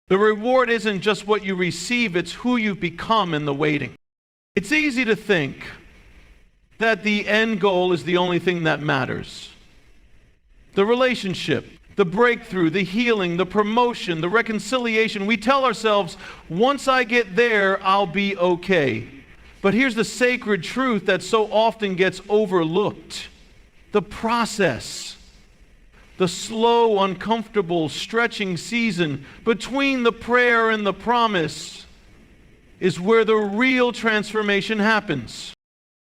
The reward isn't just what you receive, it's who you've become in the waiting. It's easy to think that the end goal is the only thing that matters. The relationship, the breakthrough, the healing, the promotion, the reconciliation. We tell ourselves, once I get there, I'll be okay. But here's the sacred truth that so often gets overlooked. The process, the slow, uncomfortable, stretching season between the prayer and the promise is where the real transformation happens.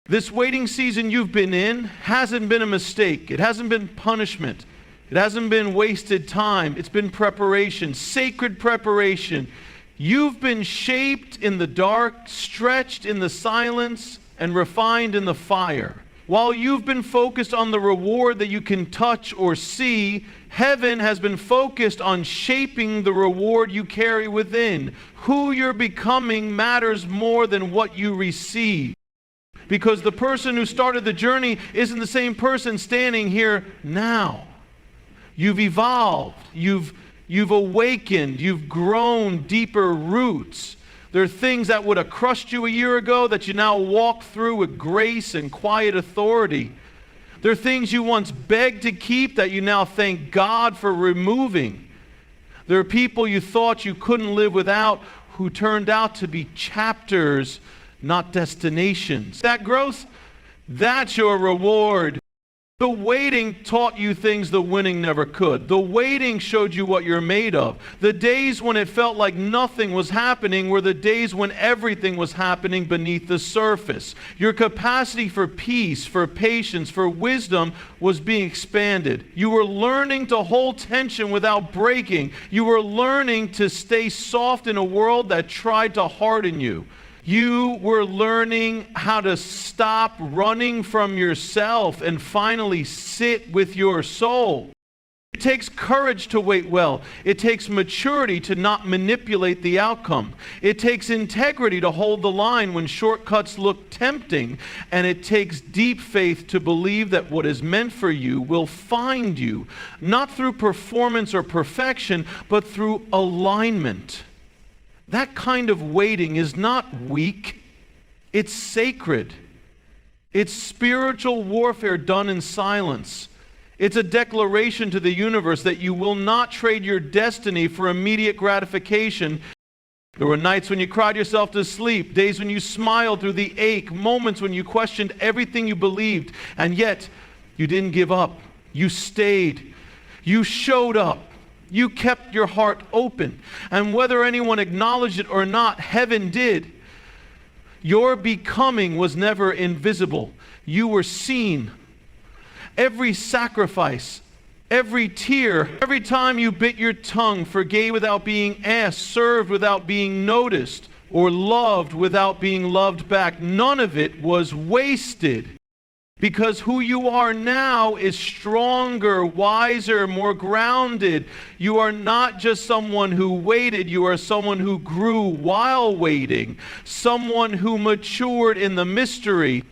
This waiting season you've been in hasn't been a mistake. It hasn't been punishment. It hasn't been wasted time. It's been preparation, sacred preparation. You've been shaped in the dark, stretched in the silence, and refined in the fire. While you've been focused on the reward that you can touch or see, heaven has been focused on shaping the reward you carry within. Who you're becoming matters more than what you receive. Because the person who started the journey isn't the same person standing here now. You've evolved, you've awakened, you've grown deeper roots. There are things that would have crushed you a year ago that you now walk through with grace and quiet authority. There are things you once begged to keep that you now thank God for removing. There are people you thought you couldn't live without who turned out to be chapters, not destinations. That growth, that's your reward. The waiting taught you things the winning never could. The waiting showed you what you're made of. The days when it felt like nothing was happening were the days when everything was happening beneath the surface. Your capacity for peace, for patience, for wisdom was being expanded. You were learning to hold tension without breaking. You were learning to stay soft in a world that tried to harden you. You were learning how to stop running from yourself and finally sit with your soul. It takes courage to wait well. It takes maturity to not manipulate the outcome. It takes integrity to hold the line when shortcuts look tempting. And it takes deep faith to believe that what is meant for you will find you, not through performance or perfection, but through alignment. That kind of waiting is not weak, it's sacred. It's spiritual warfare done in silence. It's a declaration to the universe that you will not trade your destiny for immediate gratification. There were nights when you cried yourself to sleep, days when you smiled through the ache, moments when you questioned everything you believed, and yet you didn't give up. You stayed. You showed up. You kept your heart open. And whether anyone acknowledged it or not, heaven did. Your becoming was never invisible. You were seen. Every sacrifice, every tear, every time you bit your tongue, forgave without being asked, served without being noticed, or loved without being loved back, none of it was wasted. Because who you are now is stronger, wiser, more grounded. You are not just someone who waited, you are someone who grew while waiting. Someone who matured in the mystery.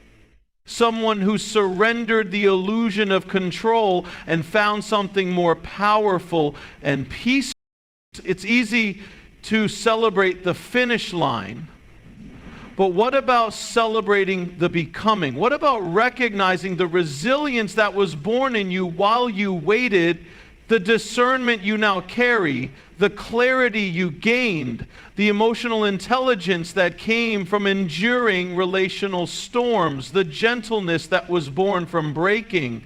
Someone who surrendered the illusion of control and found something more powerful and peaceful. It's easy to celebrate the finish line. But what about celebrating the becoming? What about recognizing the resilience that was born in you while you waited, the discernment you now carry, the clarity you gained, the emotional intelligence that came from enduring relational storms, the gentleness that was born from breaking,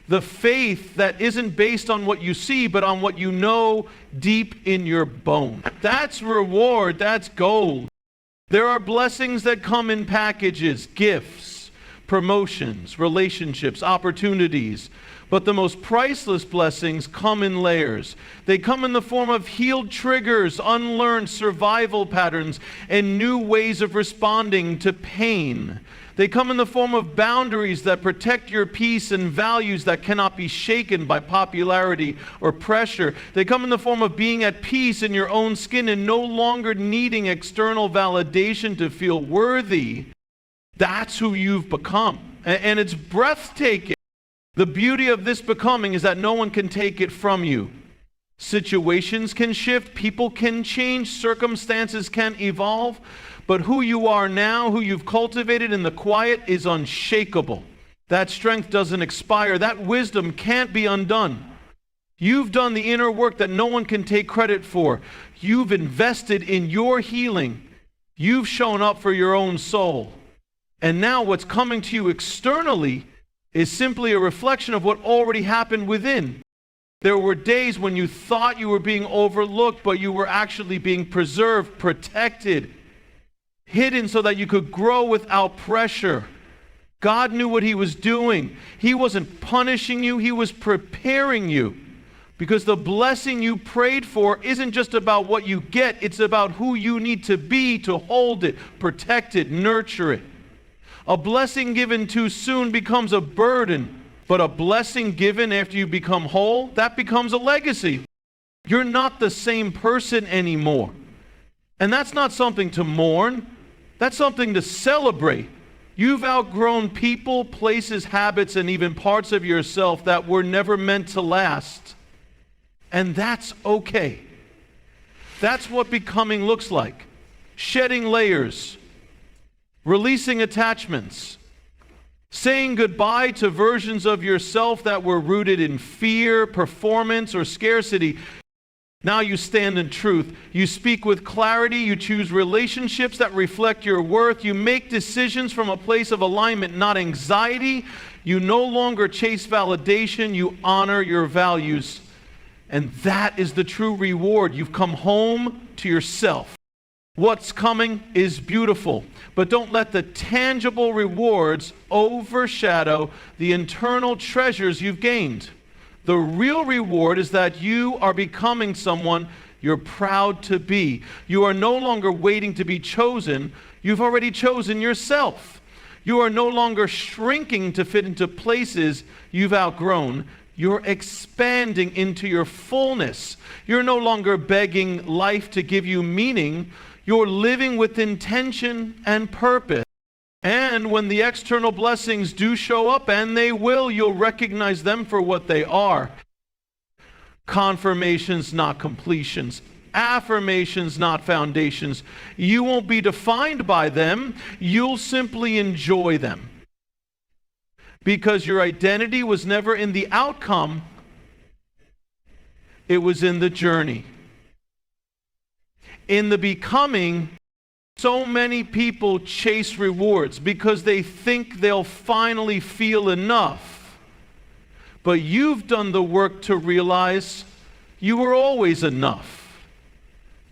the faith that isn't based on what you see, but on what you know deep in your bone? That's reward, that's gold. There are blessings that come in packages, gifts, promotions, relationships, opportunities. But the most priceless blessings come in layers. They come in the form of healed triggers, unlearned survival patterns, and new ways of responding to pain. They come in the form of boundaries that protect your peace and values that cannot be shaken by popularity or pressure. They come in the form of being at peace in your own skin and no longer needing external validation to feel worthy. That's who you've become. And it's breathtaking. The beauty of this becoming is that no one can take it from you. Situations can shift, people can change, circumstances can evolve, but who you are now, who you've cultivated in the quiet, is unshakable. That strength doesn't expire. That wisdom can't be undone. You've done the inner work that no one can take credit for. You've invested in your healing. You've shown up for your own soul. And now what's coming to you externally is simply a reflection of what already happened within. There were days when you thought you were being overlooked, but you were actually being preserved, protected, hidden so that you could grow without pressure. God knew what He was doing. He wasn't punishing you, He was preparing you. Because the blessing you prayed for isn't just about what you get, it's about who you need to be to hold it, protect it, nurture it. A blessing given too soon becomes a burden. But a blessing given after you become whole, that becomes a legacy. You're not the same person anymore. And that's not something to mourn. That's something to celebrate. You've outgrown people, places, habits, and even parts of yourself that were never meant to last. And that's okay. That's what becoming looks like. Shedding layers, releasing attachments, saying goodbye to versions of yourself that were rooted in fear, performance, or scarcity. Now you stand in truth. You speak with clarity. You choose relationships that reflect your worth. You make decisions from a place of alignment, not anxiety. You no longer chase validation. You honor your values. And that is the true reward. You've come home to yourself. What's coming is beautiful, but don't let the tangible rewards overshadow the internal treasures you've gained. The real reward is that you are becoming someone you're proud to be. You are no longer waiting to be chosen. You've already chosen yourself. You are no longer shrinking to fit into places you've outgrown. You're expanding into your fullness. You're no longer begging life to give you meaning. You're living with intention and purpose. And when the external blessings do show up, and they will, you'll recognize them for what they are. Confirmations, not completions. Affirmations, not foundations. You won't be defined by them. You'll simply enjoy them. Because your identity was never in the outcome. It was in the journey. In the becoming, so many people chase rewards because they think they'll finally feel enough. But you've done the work to realize you were always enough.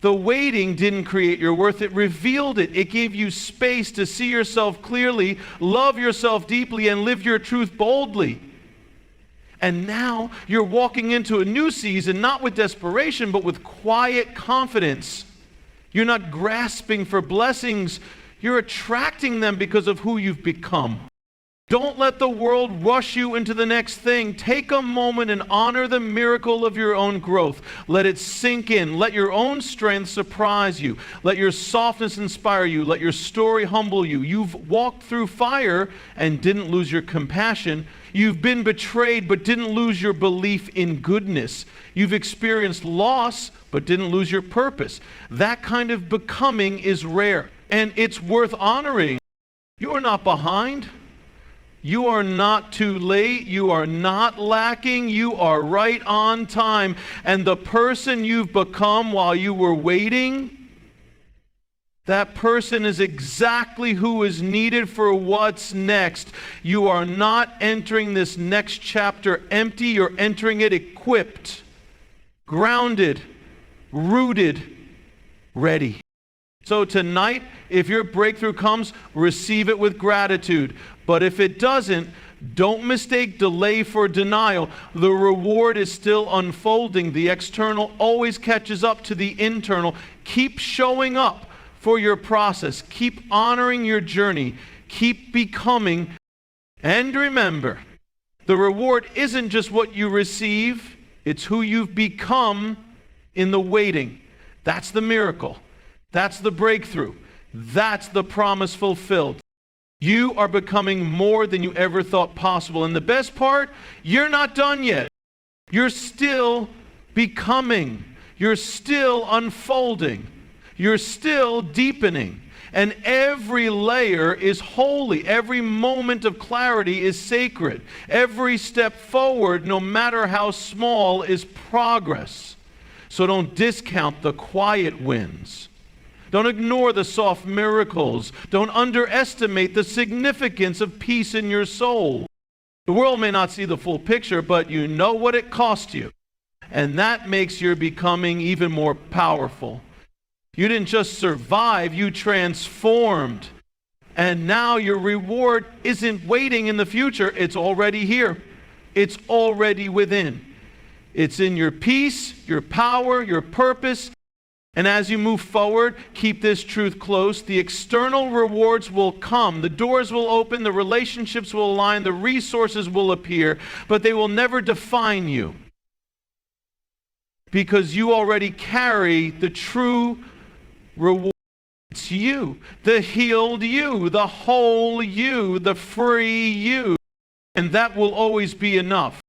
The waiting didn't create your worth, it revealed it. It gave you space to see yourself clearly, love yourself deeply, and live your truth boldly. And now you're walking into a new season, not with desperation, but with quiet confidence. You're not grasping for blessings. You're attracting them because of who you've become. Don't let the world rush you into the next thing. Take a moment and honor the miracle of your own growth. Let it sink in. Let your own strength surprise you. Let your softness inspire you. Let your story humble you. You've walked through fire and didn't lose your compassion. You've been betrayed but didn't lose your belief in goodness. You've experienced loss but didn't lose your purpose. That kind of becoming is rare, and it's worth honoring. You are not behind. You are not too late. You are not lacking. You are right on time. And the person you've become while you were waiting, that person is exactly who is needed for what's next. You are not entering this next chapter empty. You're entering it equipped, grounded, rooted, ready. So tonight, if your breakthrough comes, receive it with gratitude. But if it doesn't, don't mistake delay for denial. The reward is still unfolding. The external always catches up to the internal. Keep showing up for your process. Keep honoring your journey. Keep becoming. And remember, the reward isn't just what you receive, it's who you've become in the waiting. That's the miracle. That's the breakthrough. That's the promise fulfilled. You are becoming more than you ever thought possible. And the best part, you're not done yet. You're still becoming. You're still unfolding. You're still deepening. And every layer is holy. Every moment of clarity is sacred. Every step forward, no matter how small, is progress. So don't discount the quiet wins. Don't ignore the soft miracles. Don't underestimate the significance of peace in your soul. The world may not see the full picture, but you know what it cost you. And that makes your becoming even more powerful. You didn't just survive, you transformed. And now your reward isn't waiting in the future, it's already here. It's already within. It's in your peace, your power, your purpose. And as you move forward, keep this truth close. The external rewards will come. The doors will open, the relationships will align, the resources will appear, but they will never define you. Because you already carry the true reward. It's you, the healed you, the whole you, the free you. And that will always be enough.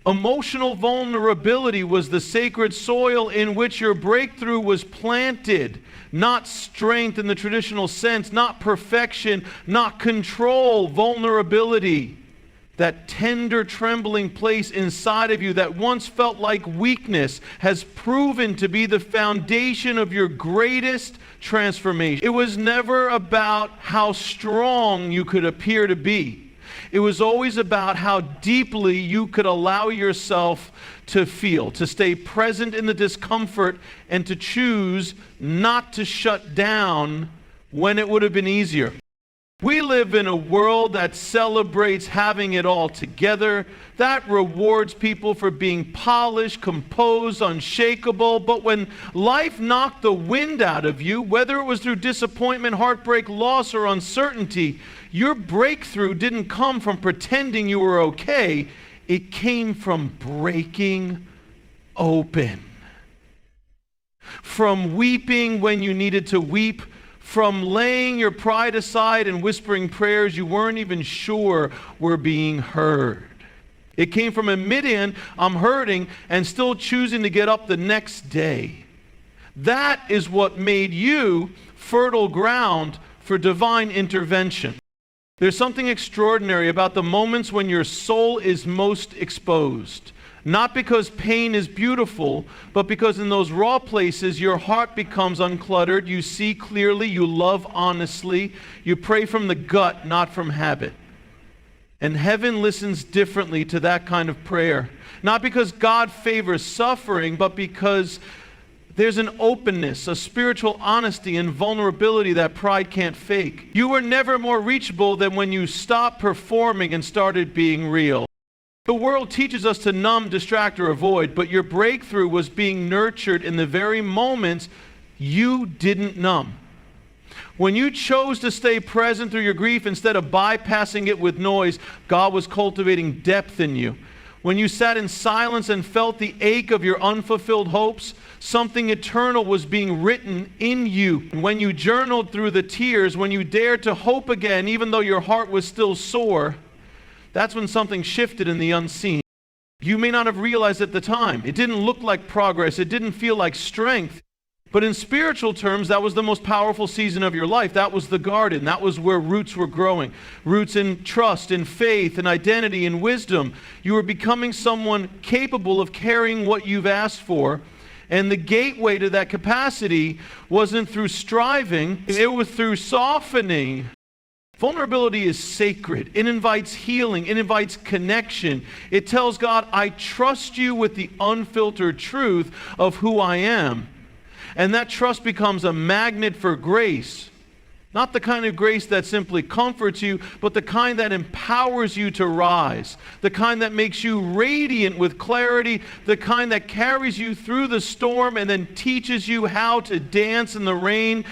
Emotional vulnerability was the sacred soil in which your breakthrough was planted. Not strength in the traditional sense, not perfection, not control, vulnerability. That tender, trembling place inside of you that once felt like weakness has proven to be the foundation of your greatest transformation. It was never about how strong you could appear to be. It was always about how deeply you could allow yourself to feel, to stay present in the discomfort, and to choose not to shut down when it would have been easier. We live in a world that celebrates having it all together, that rewards people for being polished, composed, unshakable. But when life knocked the wind out of you, whether it was through disappointment, heartbreak, loss, or uncertainty, your breakthrough didn't come from pretending you were okay. It came from breaking open. From weeping when you needed to weep, from laying your pride aside and whispering prayers you weren't even sure were being heard. It came from admitting, I'm hurting, and still choosing to get up the next day. That is what made you fertile ground for divine intervention. There's something extraordinary about the moments when your soul is most exposed. Not because pain is beautiful, but because in those raw places your heart becomes uncluttered, you see clearly, you love honestly, you pray from the gut, not from habit. And heaven listens differently to that kind of prayer. Not because God favors suffering, but because there's an openness, a spiritual honesty and vulnerability that pride can't fake. You were never more reachable than when you stopped performing and started being real. The world teaches us to numb, distract, or avoid, but your breakthrough was being nurtured in the very moments you didn't numb. When you chose to stay present through your grief instead of bypassing it with noise, God was cultivating depth in you. When you sat in silence and felt the ache of your unfulfilled hopes, something eternal was being written in you. When you journaled through the tears, when you dared to hope again, even though your heart was still sore, that's when something shifted in the unseen. You may not have realized at the time. It didn't look like progress. It didn't feel like strength. But in spiritual terms, that was the most powerful season of your life. That was the garden. That was where roots were growing. Roots in trust, in faith, in identity, in wisdom. You were becoming someone capable of carrying what you've asked for. And the gateway to that capacity wasn't through striving. It was through softening. Vulnerability is sacred. It invites healing. It invites connection. It tells God, I trust you with the unfiltered truth of who I am. And that trust becomes a magnet for grace. Not the kind of grace that simply comforts you, but the kind that empowers you to rise. The kind that makes you radiant with clarity. The kind that carries you through the storm and then teaches you how to dance in the rain.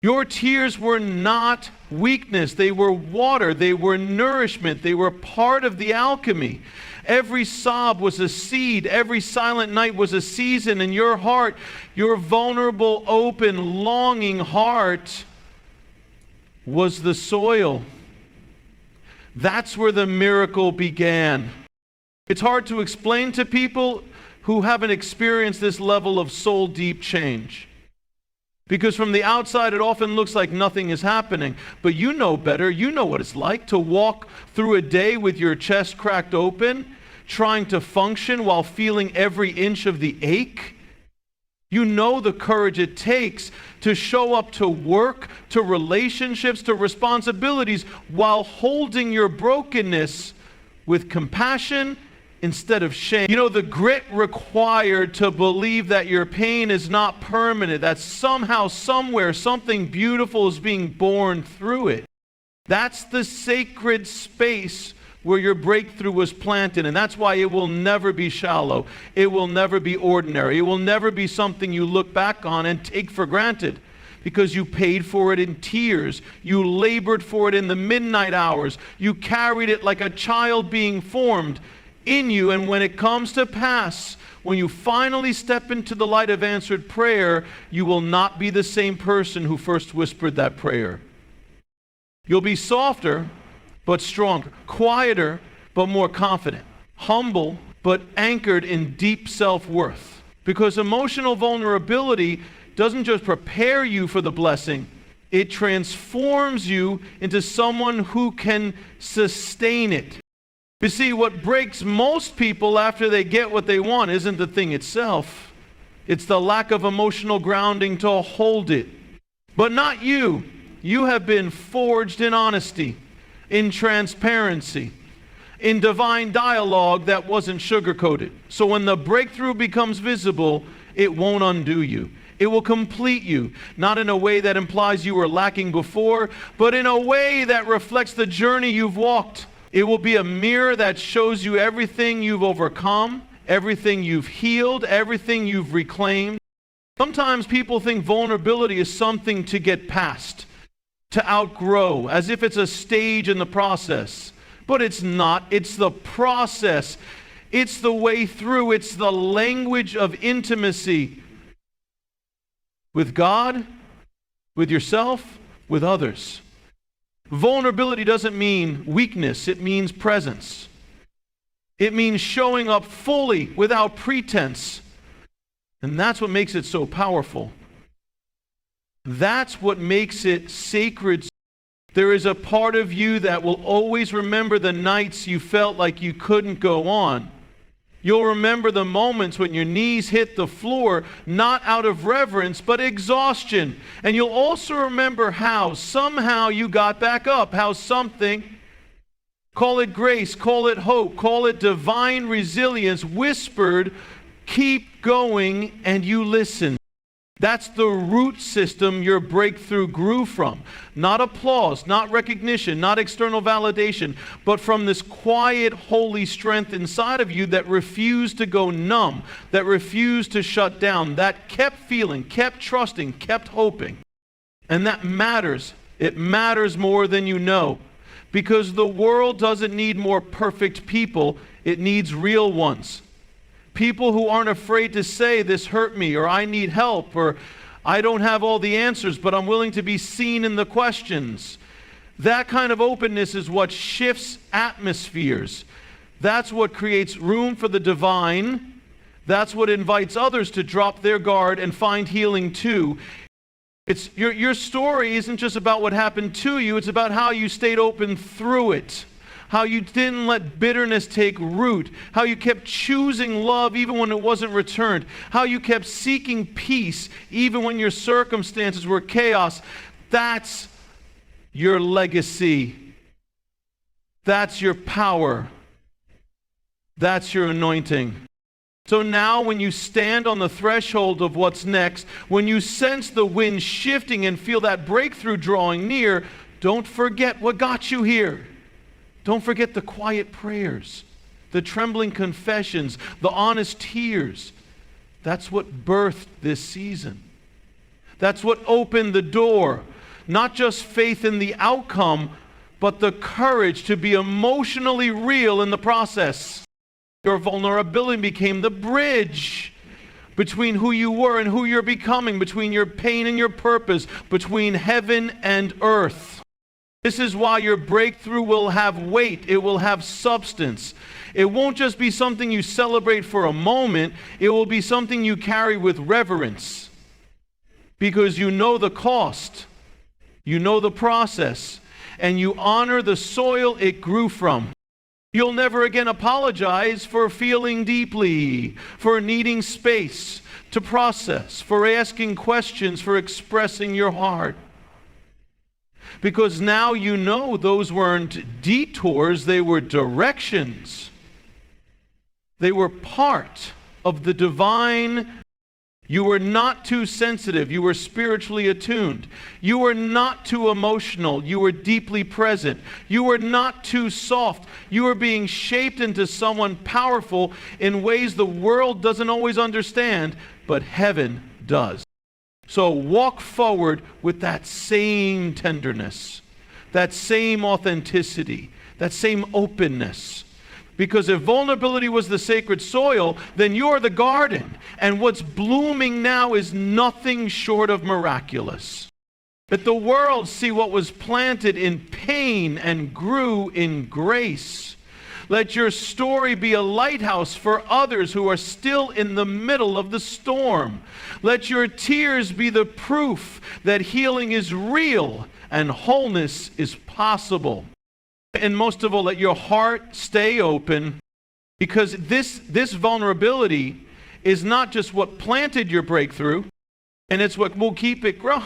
Your tears were not weakness. They were water. They were nourishment. They were part of the alchemy. Every sob was a seed. Every silent night was a season. And your heart, your vulnerable, open, longing heart, was the soil. That's where the miracle began. It's hard to explain to people who haven't experienced this level of soul deep change. Because from the outside, it often looks like nothing is happening. But you know better. You know what it's like to walk through a day with your chest cracked open, trying to function while feeling every inch of the ache. You know the courage it takes to show up to work, to relationships, to responsibilities, while holding your brokenness with compassion instead of shame. You know the grit required to believe that your pain is not permanent, that somehow, somewhere, something beautiful is being born through it. That's the sacred space where your breakthrough was planted, and that's why it will never be shallow. It will never be ordinary. It will never be something you look back on and take for granted, because you paid for it in tears. You labored for it in the midnight hours. You carried it like a child being formed in you, and when it comes to pass, when you finally step into the light of answered prayer, you will not be the same person who first whispered that prayer. You'll be softer, but stronger, quieter, but more confident, humble, but anchored in deep self-worth. Because emotional vulnerability doesn't just prepare you for the blessing, it transforms you into someone who can sustain it. You see, what breaks most people after they get what they want isn't the thing itself. It's the lack of emotional grounding to hold it. But not you. You have been forged in honesty, in transparency, in divine dialogue that wasn't sugar-coated. So when the breakthrough becomes visible, it won't undo you. It will complete you, not in a way that implies you were lacking before, but in a way that reflects the journey you've walked. It will be a mirror that shows you everything you've overcome, everything you've healed, everything you've reclaimed. Sometimes people think vulnerability is something to get past, to outgrow, as if it's a stage in the process. But it's not. It's the process. It's the way through. It's the language of intimacy with God, with yourself, with others. Vulnerability doesn't mean weakness. It means presence. It means showing up fully without pretense. And that's what makes it so powerful. That's what makes it sacred. There is a part of you that will always remember the nights you felt like you couldn't go on. You'll remember the moments when your knees hit the floor, not out of reverence, but exhaustion. And you'll also remember how somehow you got back up, how something, call it grace, call it hope, call it divine resilience, whispered, keep going, and you listened. That's the root system your breakthrough grew from. Not applause, not recognition, not external validation, but from this quiet, holy strength inside of you that refused to go numb, that refused to shut down, that kept feeling, kept trusting, kept hoping. And that matters. It matters more than you know. Because the world doesn't need more perfect people, it needs real ones. People who aren't afraid to say, this hurt me, or I need help, or I don't have all the answers, but I'm willing to be seen in the questions. That kind of openness is what shifts atmospheres. That's what creates room for the divine. That's what invites others to drop their guard and find healing too. It's your story isn't just about what happened to you, it's about how you stayed open through it. How you didn't let bitterness take root, how you kept choosing love even when it wasn't returned, how you kept seeking peace even when your circumstances were chaos. That's your legacy. That's your power. That's your anointing. So now when you stand on the threshold of what's next, when you sense the wind shifting and feel that breakthrough drawing near, don't forget what got you here. Don't forget the quiet prayers, the trembling confessions, the honest tears. That's what birthed this season. That's what opened the door. Not just faith in the outcome, but the courage to be emotionally real in the process. Your vulnerability became the bridge between who you were and who you're becoming, between your pain and your purpose, between heaven and earth. This is why your breakthrough will have weight. It will have substance. It won't just be something you celebrate for a moment. It will be something you carry with reverence because you know the cost, you know the process, and you honor the soil it grew from. You'll never again apologize for feeling deeply, for needing space to process, for asking questions, for expressing your heart. Because now you know those weren't detours, they were directions. They were part of the divine. You were not too sensitive, you were spiritually attuned. You were not too emotional, you were deeply present. You were not too soft, you were being shaped into someone powerful in ways the world doesn't always understand, but heaven does. So walk forward with that same tenderness, that same authenticity, that same openness. Because if vulnerability was the sacred soil, then you're the garden. And what's blooming now is nothing short of miraculous. Let the world see what was planted in pain and grew in grace. Let your story be a lighthouse for others who are still in the middle of the storm. Let your tears be the proof that healing is real and wholeness is possible. And most of all, let your heart stay open, because this vulnerability is not just what planted your breakthrough, and it's what will keep it growing.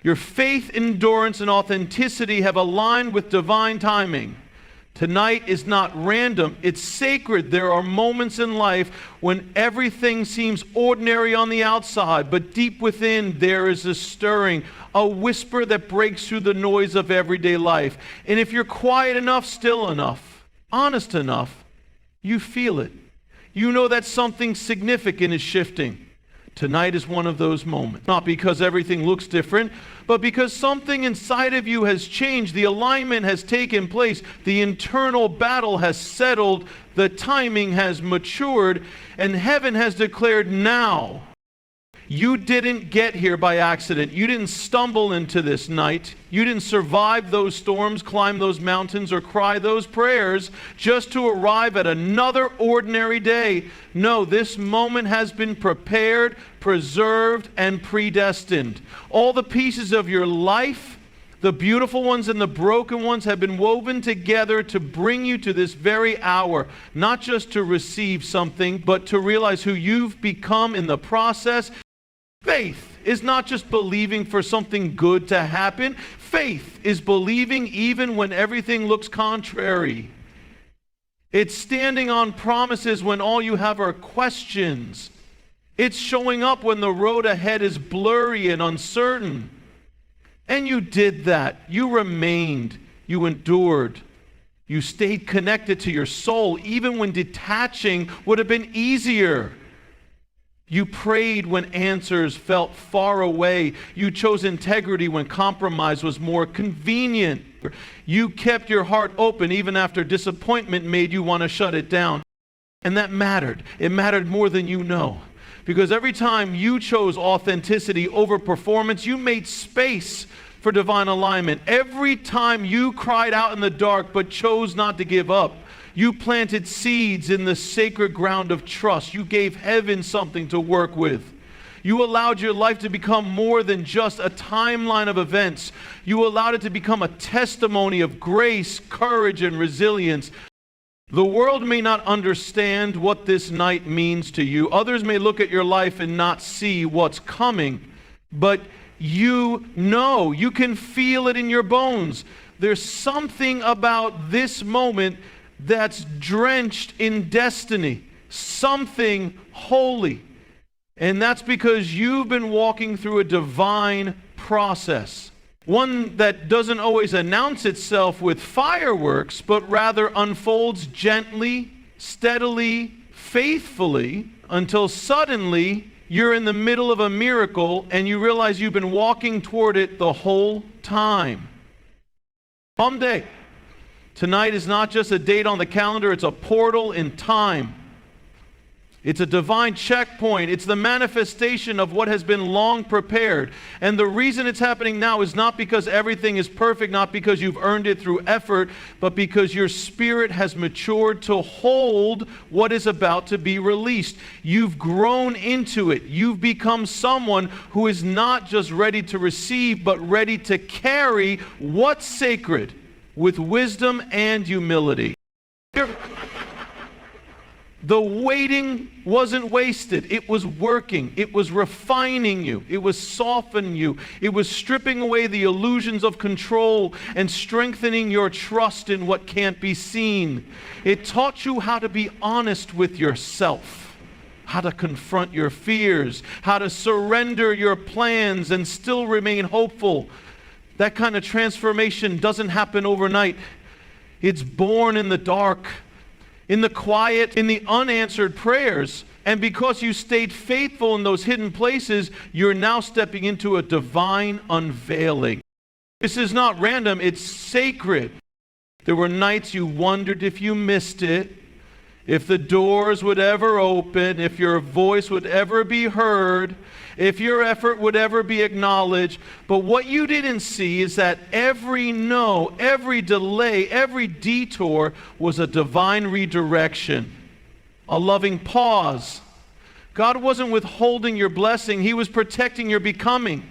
Your faith, endurance, and authenticity have aligned with divine timing. Tonight is not random, it's sacred. There are moments in life when everything seems ordinary on the outside, but deep within there is a stirring, a whisper that breaks through the noise of everyday life. And if you're quiet enough, still enough, honest enough, you feel it. You know that something significant is shifting. Tonight is one of those moments. Not because everything looks different, but because something inside of you has changed. The alignment has taken place. The internal battle has settled. The timing has matured. And heaven has declared now. You didn't get here by accident. You didn't stumble into this night. You didn't survive those storms, climb those mountains, or cry those prayers just to arrive at another ordinary day. No, this moment has been prepared, preserved, and predestined. All the pieces of your life, the beautiful ones and the broken ones, have been woven together to bring you to this very hour, not just to receive something, but to realize who you've become in the process. Faith is not just believing for something good to happen. Faith is believing even when everything looks contrary. It's standing on promises when all you have are questions. It's showing up when the road ahead is blurry and uncertain. And you did that. You remained. You endured. You stayed connected to your soul even when detaching would have been easier. You prayed when answers felt far away. You chose integrity when compromise was more convenient. You kept your heart open even after disappointment made you want to shut it down. And that mattered. It mattered more than you know. Because every time you chose authenticity over performance, you made space for divine alignment. Every time you cried out in the dark but chose not to give up, you planted seeds in the sacred ground of trust. You gave heaven something to work with. You allowed your life to become more than just a timeline of events. You allowed it to become a testimony of grace, courage, and resilience. The world may not understand what this night means to you. Others may look at your life and not see what's coming. But you know, you can feel it in your bones. There's something about this moment that's drenched in destiny, something holy. And that's because you've been walking through a divine process, one that doesn't always announce itself with fireworks, but rather unfolds gently, steadily, faithfully, until suddenly you're in the middle of a miracle and you realize you've been walking toward it the whole time. Someday. Tonight is not just a date on the calendar, it's a portal in time. It's a divine checkpoint. It's the manifestation of what has been long prepared. And the reason it's happening now is not because everything is perfect, not because you've earned it through effort, but because your spirit has matured to hold what is about to be released. You've grown into it. You've become someone who is not just ready to receive, but ready to carry what's sacred with wisdom and humility. The waiting wasn't wasted. It was working. It was refining you. It was softening you. It was stripping away the illusions of control and strengthening your trust in what can't be seen. It taught you how to be honest with yourself, how to confront your fears, how to surrender your plans and still remain hopeful. That kind of transformation doesn't happen overnight. It's born in the dark, in the quiet, in the unanswered prayers. And because you stayed faithful in those hidden places, you're now stepping into a divine unveiling. This is not random, it's sacred. There were nights you wondered if you missed it, if the doors would ever open, if your voice would ever be heard, if your effort would ever be acknowledged. But what you didn't see is that every no, every delay, every detour was a divine redirection, a loving pause. God wasn't withholding your blessing, He was protecting your becoming.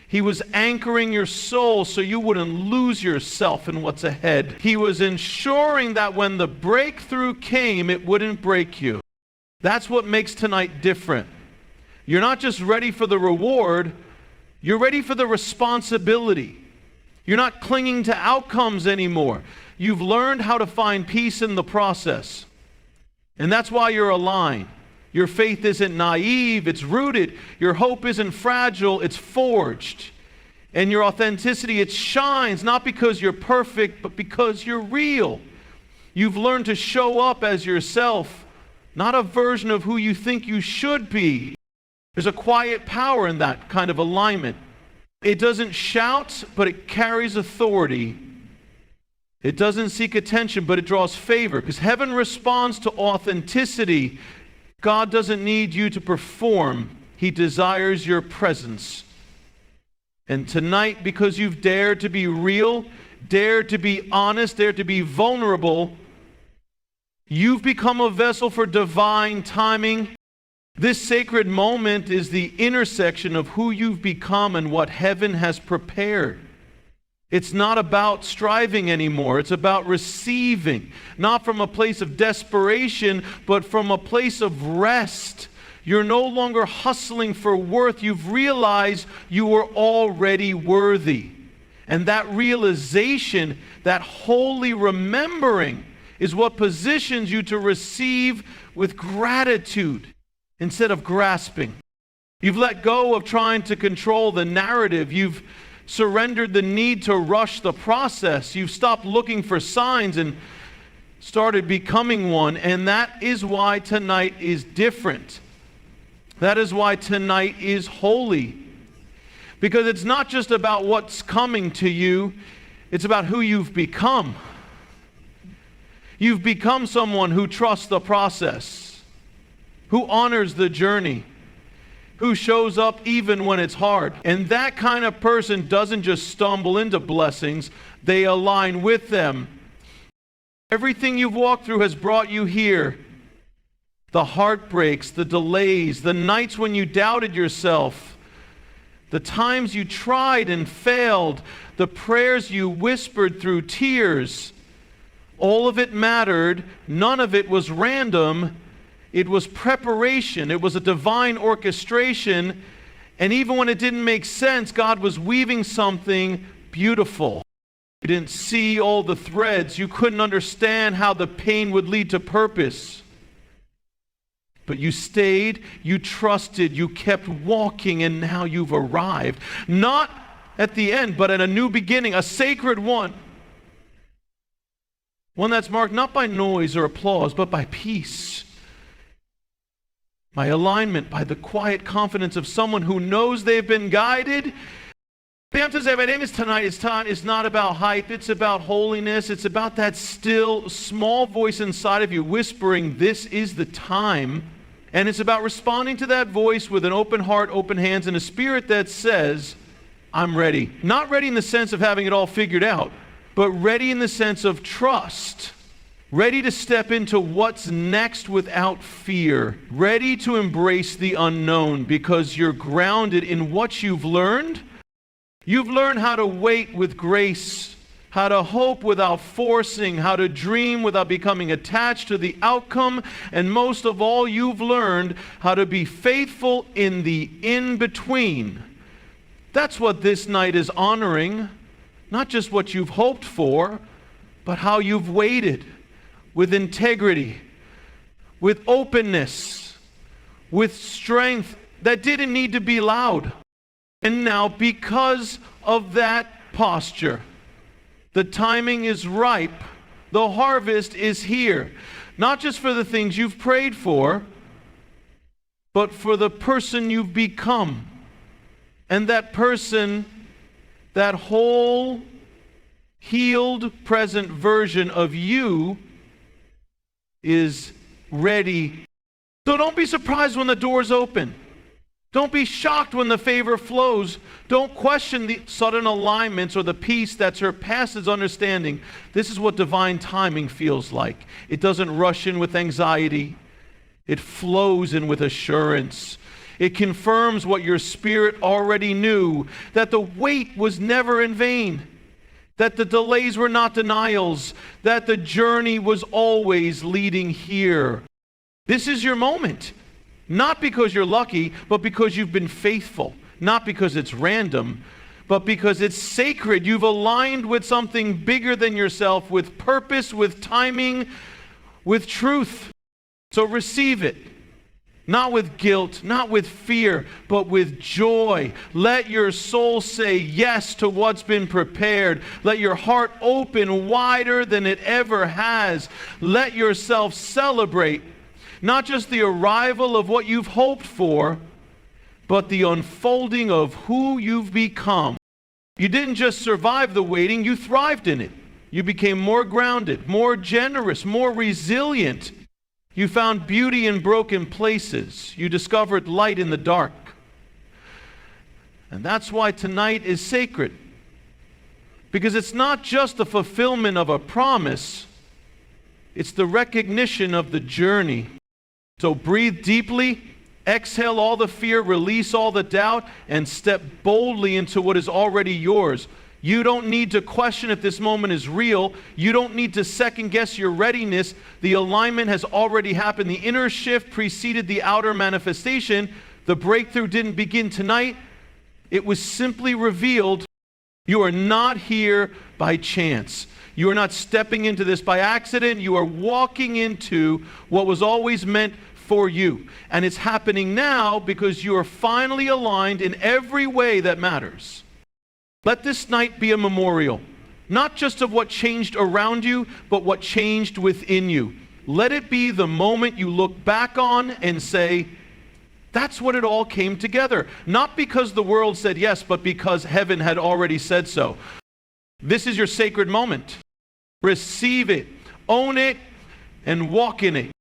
He was anchoring your soul so you wouldn't lose yourself in what's ahead. He was ensuring that when the breakthrough came, it wouldn't break you. That's what makes tonight different. You're not just ready for the reward, you're ready for the responsibility. You're not clinging to outcomes anymore. You've learned how to find peace in the process. And that's why you're aligned. Your faith isn't naive, it's rooted. Your hope isn't fragile, it's forged. And your authenticity, it shines, not because you're perfect, but because you're real. You've learned to show up as yourself, not a version of who you think you should be. There's a quiet power in that kind of alignment. It doesn't shout, but it carries authority. It doesn't seek attention, but it draws favor. Because heaven responds to authenticity. God doesn't need you to perform. He desires your presence. And tonight, because you've dared to be real, dared to be honest, dared to be vulnerable, you've become a vessel for divine timing. This sacred moment is the intersection of who you've become and what heaven has prepared. It's not about striving anymore. It's about receiving, not from a place of desperation, but from a place of rest. You're no longer hustling for worth. You've realized you were already worthy. And that realization, that holy remembering, is what positions you to receive with gratitude instead of grasping. You've let go of trying to control the narrative. You've surrendered the need to rush the process. You've stopped looking for signs and started becoming one. And that is why tonight is different. That is why tonight is holy. Because it's not just about what's coming to you, it's about who you've become. You've become someone who trusts the process, who honors the journey, who shows up even when it's hard. And that kind of person doesn't just stumble into blessings, they align with them. Everything you've walked through has brought you here. The heartbreaks, the delays, the nights when you doubted yourself, the times you tried and failed, the prayers you whispered through tears, all of it mattered. None of it was random. It was preparation. It was a divine orchestration. And even when it didn't make sense, God was weaving something beautiful. You didn't see all the threads. You couldn't understand how the pain would lead to purpose. But you stayed, you trusted, you kept walking, and now you've arrived. Not at the end, but at a new beginning, a sacred one. One that's marked not by noise or applause, but by peace. By alignment, by the quiet confidence of someone who knows they've been guided The answer to my name is tonight. It's not about hype. It's about holiness. It's about that still small voice inside of you whispering, this is the time. And it's about responding to that voice with an open heart, open hands, and a spirit that says, I'm ready. Not ready in the sense of having it all figured out, but ready in the sense of trust. Ready to step into what's next without fear. Ready to embrace the unknown because you're grounded in what you've learned. You've learned how to wait with grace, how to hope without forcing, how to dream without becoming attached to the outcome, and most of all, you've learned how to be faithful in the in-between. That's what this night is honoring, not just what you've hoped for, but how you've waited with integrity, with openness, with strength that didn't need to be loud. And now, because of that posture, the timing is ripe. The harvest is here. Not just for the things you've prayed for, but for the person you've become. And that person, that whole, healed, present version of you is ready. So don't be surprised when the doors open. Don't be shocked when the favor flows. Don't question the sudden alignments or the peace that surpasses understanding. This is what divine timing feels like. It doesn't rush in with anxiety. It flows in with assurance. It confirms what your spirit already knew, that the wait was never in vain, that the delays were not denials, that the journey was always leading here. This is your moment. Not because you're lucky, but because you've been faithful. Not because it's random, but because it's sacred. You've aligned with something bigger than yourself, with purpose, with timing, with truth. So receive it. Not with guilt, not with fear, but with joy. Let your soul say yes to what's been prepared. Let your heart open wider than it ever has. Let yourself celebrate not just the arrival of what you've hoped for, but the unfolding of who you've become. You didn't just survive the waiting, you thrived in it. You became more grounded, more generous, more resilient. You found beauty in broken places. You discovered light in the dark. And that's why tonight is sacred. Because it's not just the fulfillment of a promise, it's the recognition of the journey. So breathe deeply, exhale all the fear, release all the doubt, and step boldly into what is already yours. You don't need to question if this moment is real. You don't need to second guess your readiness. The alignment has already happened. The inner shift preceded the outer manifestation. The breakthrough didn't begin tonight. It was simply revealed. You are not here by chance. You are not stepping into this by accident. You are walking into what was always meant for you. And it's happening now because you are finally aligned in every way that matters. Let this night be a memorial, not just of what changed around you, but what changed within you. Let it be the moment you look back on and say, that's what it all came together. Not because the world said yes, but because heaven had already said so. This is your sacred moment. Receive it, own it, and walk in it.